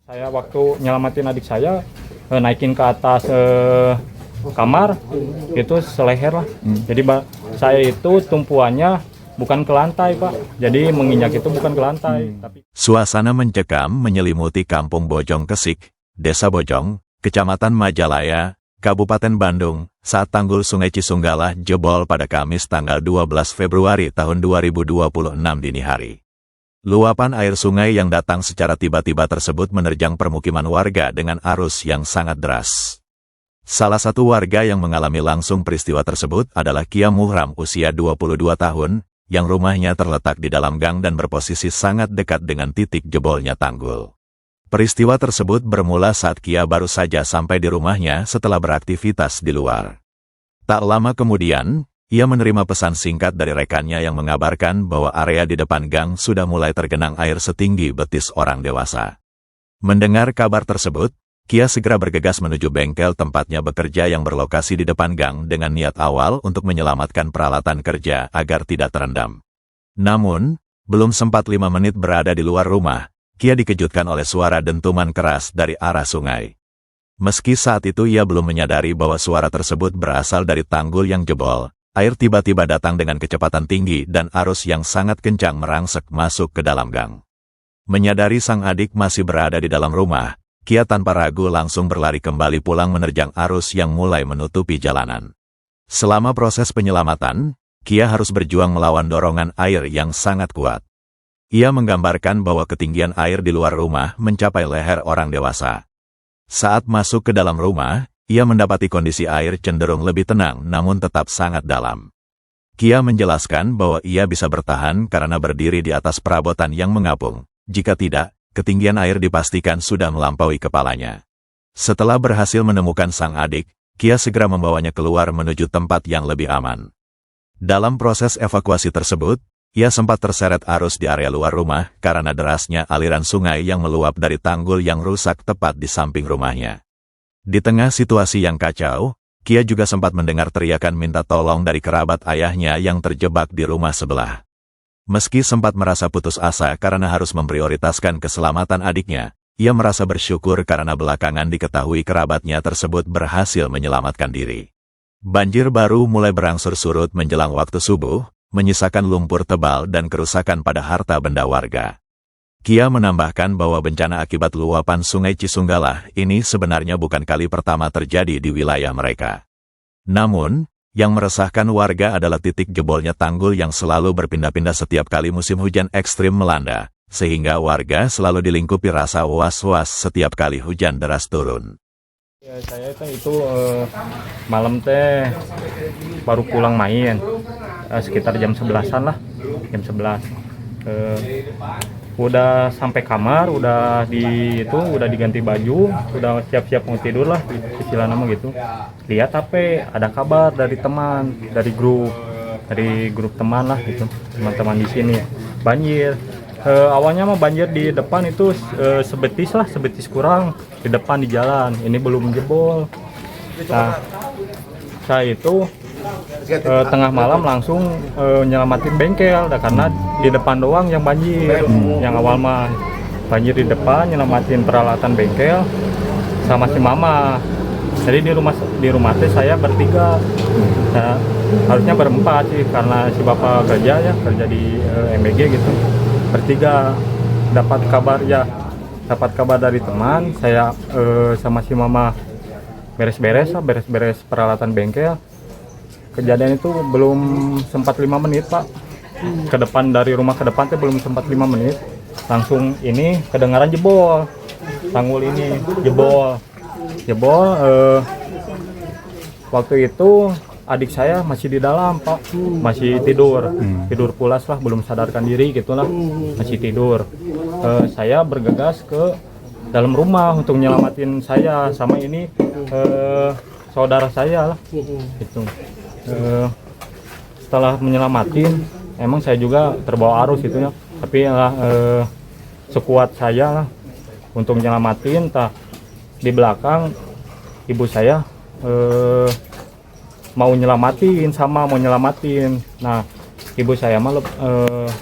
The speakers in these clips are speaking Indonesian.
Saya waktu nyelamatin adik saya, naikin ke atas kamar, itu seleher lah. Jadi saya itu tumpuannya bukan ke lantai, Pak. Jadi menginjak itu bukan ke lantai. Tapi... Suasana mencekam menyelimuti Kampung Bojong Kesik, Desa Bojong, Kecamatan Majalaya, Kabupaten Bandung, saat tanggul Sungai Cisunggalah jebol pada Kamis tanggal 12 Februari tahun 2026 dini hari. Luapan air sungai yang datang secara tiba-tiba tersebut menerjang permukiman warga dengan arus yang sangat deras. Salah satu warga yang mengalami langsung peristiwa tersebut adalah Kia Muhram usia 22 tahun, yang rumahnya terletak di dalam gang dan berposisi sangat dekat dengan titik jebolnya tanggul. Peristiwa tersebut bermula saat Kia baru saja sampai di rumahnya setelah beraktivitas di luar. Tak lama kemudian, ia menerima pesan singkat dari rekannya yang mengabarkan bahwa area di depan gang sudah mulai tergenang air setinggi betis orang dewasa. Mendengar kabar tersebut, Kia segera bergegas menuju bengkel tempatnya bekerja yang berlokasi di depan gang dengan niat awal untuk menyelamatkan peralatan kerja agar tidak terendam. Namun, belum sempat 5 menit berada di luar rumah, Kia dikejutkan oleh suara dentuman keras dari arah sungai. Meski saat itu ia belum menyadari bahwa suara tersebut berasal dari tanggul yang jebol, air tiba-tiba datang dengan kecepatan tinggi dan arus yang sangat kencang merangsek masuk ke dalam gang. Menyadari sang adik masih berada di dalam rumah, Kia tanpa ragu langsung berlari kembali pulang menerjang arus yang mulai menutupi jalanan. Selama proses penyelamatan, Kia harus berjuang melawan dorongan air yang sangat kuat. Ia menggambarkan bahwa ketinggian air di luar rumah mencapai leher orang dewasa. Saat masuk ke dalam rumah, ia mendapati kondisi air cenderung lebih tenang namun tetap sangat dalam. Kia menjelaskan bahwa ia bisa bertahan karena berdiri di atas perabotan yang mengapung. Jika tidak, ketinggian air dipastikan sudah melampaui kepalanya. Setelah berhasil menemukan sang adik, Kia segera membawanya keluar menuju tempat yang lebih aman. Dalam proses evakuasi tersebut, ia sempat terseret arus di area luar rumah karena derasnya aliran sungai yang meluap dari tanggul yang rusak tepat di samping rumahnya. Di tengah situasi yang kacau, Kia juga sempat mendengar teriakan minta tolong dari kerabat ayahnya yang terjebak di rumah sebelah. Meski sempat merasa putus asa karena harus memprioritaskan keselamatan adiknya, ia merasa bersyukur karena belakangan diketahui kerabatnya tersebut berhasil menyelamatkan diri. Banjir baru mulai berangsur surut menjelang waktu subuh, menyisakan lumpur tebal dan kerusakan pada harta benda warga. Kia menambahkan bahwa bencana akibat luapan Sungai Cisunggalah ini sebenarnya bukan kali pertama terjadi di wilayah mereka. Namun, yang meresahkan warga adalah titik jebolnya tanggul yang selalu berpindah-pindah setiap kali musim hujan ekstrim melanda, sehingga warga selalu dilingkupi rasa was-was setiap kali hujan deras turun. Ya, saya itu malam teh baru pulang main, sekitar jam 11-an lah, jam 11. Udah sampai kamar, udah diganti baju, udah siap-siap mau tidur lah, istilah nama gitu. Lihat HP, ada kabar dari teman, dari grup teman lah gitu, teman-teman di sini banjir. Awalnya mah banjir di depan itu sebetis kurang di depan di jalan. Ini belum jebol. Nah, saya itu tengah malam langsung nyelamatin bengkel, karena di depan doang yang banjir. Yang awal mah banjir di depan, nyelamatin peralatan bengkel sama si mama. Jadi di rumah teh saya bertiga. Nah, harusnya berempat sih karena si bapak kerja di MBG gitu. Bertiga dapat kabar dari teman. Saya sama si mama beres-beres peralatan bengkel. Kejadian itu belum sempat 5 menit, Pak. Ke depan, dari rumah ke depan tuh belum sempat 5 menit. Langsung ini kedengaran jebol. Tanggul ini jebol. Waktu itu adik saya masih di dalam, Pak. Masih tidur pulas lah, belum sadarkan diri gitulah. Masih tidur. Saya bergegas ke dalam rumah untuk nyelamatin saya sama ini saudara saya lah. Gitu. Setelah menyelamatin, emang saya juga terbawa arus itu ya, tapi sekuat saya lah untuk menyelamatin. Di belakang ibu saya mau nyelamatin. Nah, ibu saya mah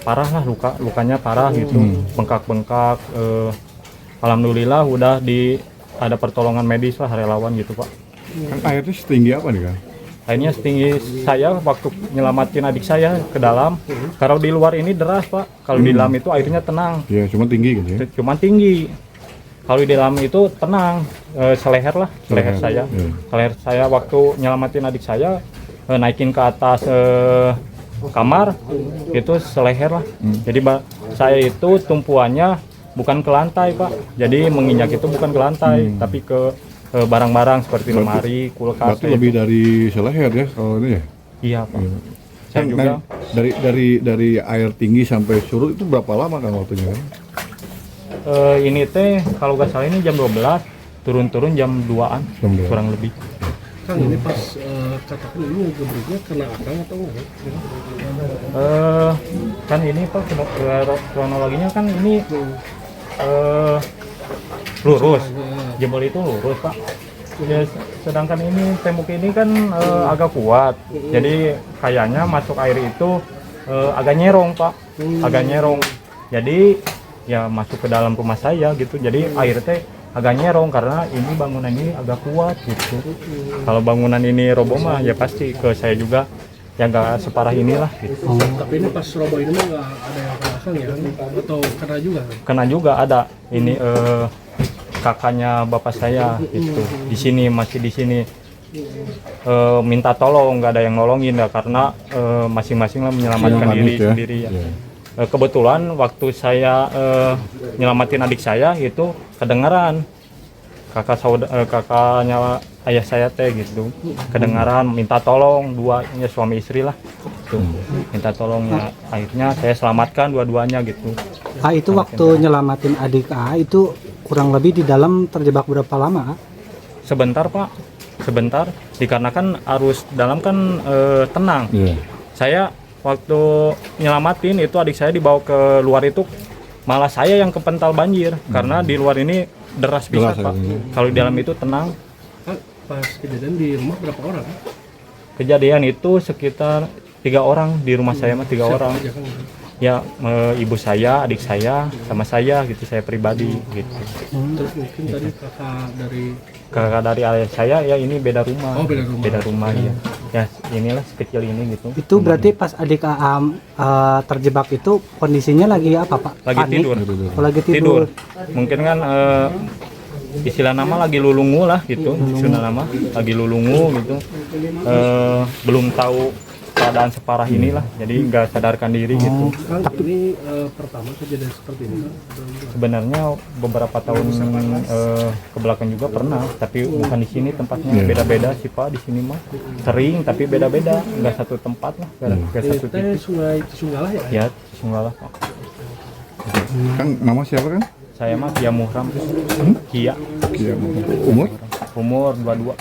parah lah, lukanya parah gitu, bengkak-bengkak, alhamdulillah udah ada pertolongan medis lah, relawan gitu Pak. Kan airnya setinggi apa nih Kang? Akhirnya setinggi saya waktu nyelamatin adik saya ke dalam. Kalau di luar ini deras Pak, kalau di dalam itu airnya tenang, Ya cuma tinggi gitu ya. cuman tinggi. Kalau di dalam itu tenang, seleher lah, seleher saya. Seleher saya waktu nyelamatin adik saya, naikin ke atas kamar, itu seleher lah. Jadi saya itu tumpuannya bukan ke lantai Pak, jadi menginjak itu bukan ke lantai, tapi ke barang-barang seperti lemari, kulkas. Berarti lebih dari seleher ya kalau ini ya. Iya Pak. Saya Kan, juga dari air tinggi sampai surut itu berapa lama Kang waktunya kan? ini teh kalau nggak salah ini jam 12, turun-turun jam 2-an Jam 2. kurang lebih. Kang, ini pas katakan ini gebreknya kena akang atau enggak? Kan ini Pak kronologinya kan ini lurus, jebol itu lurus Pak. Ya, sedangkan ini tembok ini kan agak kuat, jadi kayaknya masuk air itu agak nyerong Pak, agak nyerong. Jadi ya masuk ke dalam rumah saya gitu, jadi air teh agak nyerong karena ini bangunan ini agak kuat gitu. Kalau bangunan ini roboh mah ya pasti ke saya juga yang nggak separah inilah gitu. Tapi ini pas roboh ini mah nggak ada yang kena akang ya, atau kena juga? Kena juga ada ini kakaknya bapak saya itu di sini, masih di sini, minta tolong, nggak ada yang nolongin ya karena masing-masing lah menyelamatkan diri Panik ya. sendiri ya. Kebetulan waktu saya nyelamatin adik saya itu kedengaran kakaknya ayah saya teh gitu, kedengaran minta tolong, duanya suami istri lah gitu, minta tolong ya. Akhirnya saya selamatkan dua-duanya gitu. Itu waktu nyelamatin adik itu kurang lebih di dalam terjebak berapa lama? Sebentar Pak, sebentar, dikarenakan arus dalam kan tenang. Iya. Saya waktu nyelamatin itu adik saya dibawa ke luar itu, malah saya yang kepental banjir karena di luar ini deras bisa Deras, Pak. ya. Kalau di dalam itu tenang. Kang, pas kejadian di rumah berapa orang? Kejadian itu sekitar 3 orang di rumah saya mah 3 orang. Aja, Kang. Ya ibu saya, adik saya, sama saya gitu, saya pribadi gitu. Terus mungkin tadi Kakak dari ayah saya ya ini beda rumah. Oh, beda rumah. Beda rumah ya. Ya inilah sekecil ini gitu. Itu berarti pas adik terjebak itu kondisinya lagi apa Pak? Lagi Panik? tidur. Oh, lagi tidur. Mungkin kan istilah nama lagi lulungu lah gitu, istilah nama lagi lulungu gitu. Belum tahu keadaan separah inilah, jadi nggak sadarkan diri gitu. Kang, ini pertama kejadian seperti ini Kang? Sebenarnya beberapa tahun ke belakang juga pernah, tapi bukan di sini tempatnya, beda-beda sih Pak. Di sini mah sering tapi beda-beda, nggak satu tempat lah, nggak satu Teh titik. Sungai Cisunggalah ya? Ya Sunggalah Pak. Kang nama siapa Kang? Saya mah Kia Muhram, Kia, Iya. Umur? umur 22.